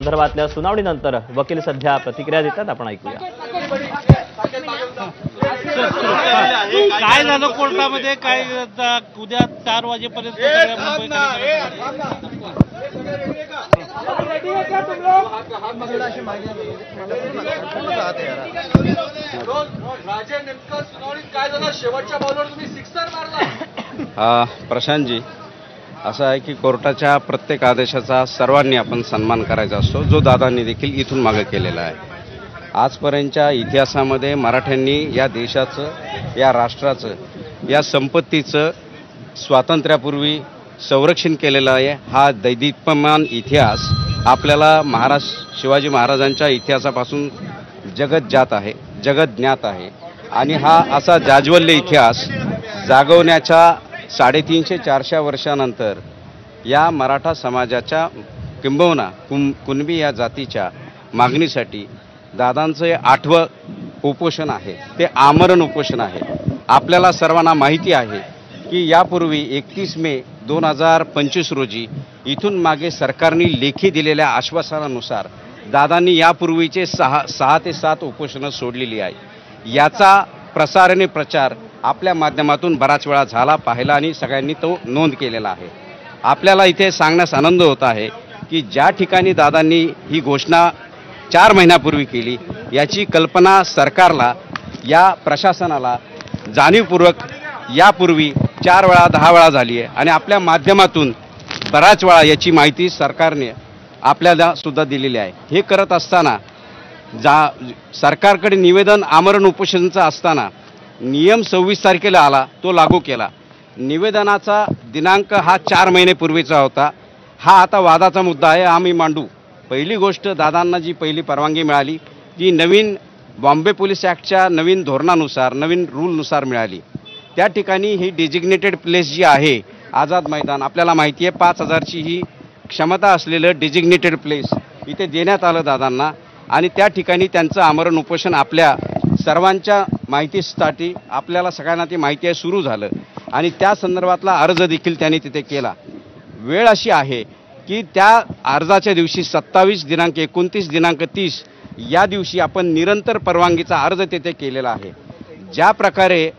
संदर्भातल्या सुनावणीनंतर वकील सध्या प्रतिक्रिया देतात, आपण ऐकूया। काय झालं कोर्टामध्ये, काय उद्या 4 वाजेपर्यंत प्रशांत जी, असं आहे की कोर्टाच्या प्रत्येक आदेशाचा सर्वांनी आपण सन्मान करायचा असतो, जो दादांनी देखील इथून मागे केलेला आहे। आजपर्यंतच्या इतिहासामध्ये मराठ्यांनी या देशाचं, या राष्ट्राचं, या संपत्तीचं स्वातंत्र्यापूर्वी संरक्षण केलेलं आहे। हा दैदिप्यमान इतिहास आपल्याला शिवाजी महाराजांच्या इतिहासापासून जगत ज्ञात आहे आणि हा असा जाज्वल्य इतिहास जागवण्याच्या 350-400 वर्षानंतर या मराठा समाजाच्या किंबहुना कुणबी या जातीच्या मागणीसाठी दादांचं 8वं उपोषण आहे, ते आमरण उपोषण आहे। आपल्याला सर्वांना माहिती आहे की यापूर्वी 31 मे 2025 रोजी इथून मागे सरकारने लेखी दिलेल्या आश्वासनानुसार दादांनी यापूर्वीचे 6 ते 7 उपोषणं सोडलेली आहे। याचा प्रसार आणि प्रचार आपल्या माध्यमातून बराच वेळा झाला, पाहिला आणि सगळ्यांनी तो नोंद केलेला आहे। आपल्याला इथे सांगण्यास आनंद होत आहे की ज्या ठिकाणी दादांनी ही घोषणा 4 महिन्यापूर्वी केली, याची कल्पना सरकारला, या प्रशासनाला जाणीवपूर्वक यापूर्वी 4 वेळा 10 वेळा झाली आहे आणि आपल्या माध्यमातून बराच वेळा याची माहिती सरकारने आपल्याला सुद्धा दिलेली आहे। हे करत असताना सरकारकडे निवेदन आमरण उपोषणाचं असताना नियम 26 तारखेला आला, तो लागू केला। निवेदनाचा दिनांक हा 4 महिन्यापूर्वीचा होता। हा आता वादाचा मुद्दा आहे, आम्ही मांडू। पहिली गोष्ट, दादांना जी पहिली परवानगी मिळाली ती नवीन बॉम्बे पोलीस ॲक्टच्या नवीन धोरणानुसार, नवीन रूलनुसार मिळाली। त्या ठिकाणी ही डेजिग्नेटेड प्लेस जी आहे आझाद मैदान, आपल्याला माहिती आहे 5000ची ही क्षमता असलेलं डेजिग्नेटेड प्लेस इथे देण्यात आलं दादांना आणि त्या ठिकाणी त्यांचं आमरण उपोषण आपल्या सर्वांच्या माहितीसाठी, आपल्याला सगळ्यांना ती माहिती आहे, सुरू झालं आणि त्या संदर्भातला अर्ज देखील त्यांनी तिथे केला। वेळ अशी आहे की त्या अर्जाच्या दिवशी 27 दिनांक 29 दिनांक 30 या दिवशी आपण निरंतर परवानगीचा अर्ज तिथे केलेला आहे। ज्या प्रकारे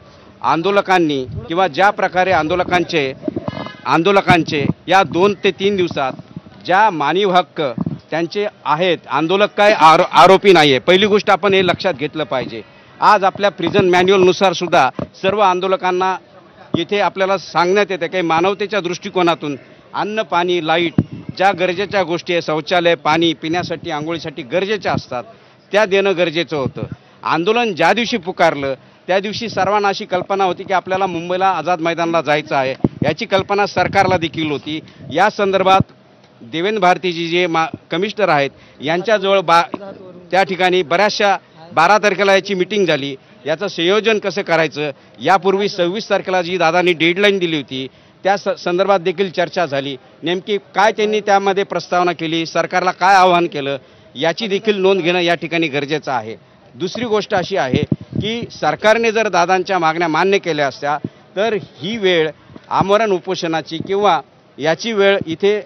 आंदोलकांनी किंवा ज्या प्रकारे आंदोलकांचे या 2 ते 3 दिवसात ज्या मानवी हक्क त्यांचे आहेत, आंदोलक काय आरोपी नाही आहे, पहिली गोष्ट आपण हे लक्षात घेतलं पाहिजे। आज आपल्या प्रिझन मॅन्युअलनुसार सुद्धा सर्व आंदोलकांना इथे आपल्याला सांगण्यात येते की मानवतेच्या दृष्टिकोनातून अन्न, पाणी, लाईट, ज्या गरजेच्या गोष्टी आहे, शौचालय, पाणी पिण्यासाठी, आंघोळीसाठी गरजेच्या असतात, त्या देणं गरजेचं होतं। आंदोलन ज्या दिवशी पुकारलं त्या दिवशी सर्वांना अशी कल्पना होती की आपल्याला मुंबईला आझाद मैदानाला जायचं आहे, याची कल्पना सरकारला देखील होती। या संदर्भात देवेंद्र भारतीजी जे कमिशनर आहेत यांच्याजवळ त्या ठिकाणी बऱ्याचशा 12 तारखेला याची मीटिंग झाली, याचं संयोजन कसं करायचं, यापूर्वी 26 तारखेला जी दादांनी डेडलाईन दिली होती त्या संदर्भात देखील चर्चा झाली। नेमकी काय त्यांनी त्यामध्ये प्रस्तावना केली, सरकारला काय आवाहन केलं, याची देखील नोंद घेणं या ठिकाणी गरजेचं आहे। दुसरी गोष्ट अशी आहे की सरकारने जर दादांच्या मागण्या मान्य केल्या असत्या तर ही वेळ आमरण उपोषणाची किंवा याची वेळ इथे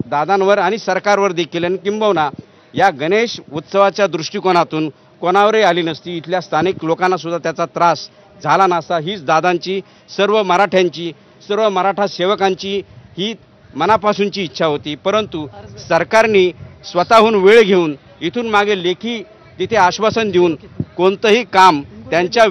दादांवर आणि सरकारवर देखील आणि किंबहुना या गणेश उत्सवाच्या दृष्टिकोनातून कोणावरही आली नसती, इथल्या स्थानिक लोकांना सुद्धा त्याचा त्रास झाला नसता। हीच दादांची, सर्व मराठ्यांची, सर्व मराठा सेवकांची ही मनापासूनची इच्छा होती। परंतु सरकारने स्वतःहून वेळ घेऊन इथून मागे लेखी तिथे आश्वासन देऊन कोणतंही काम त्यांच्या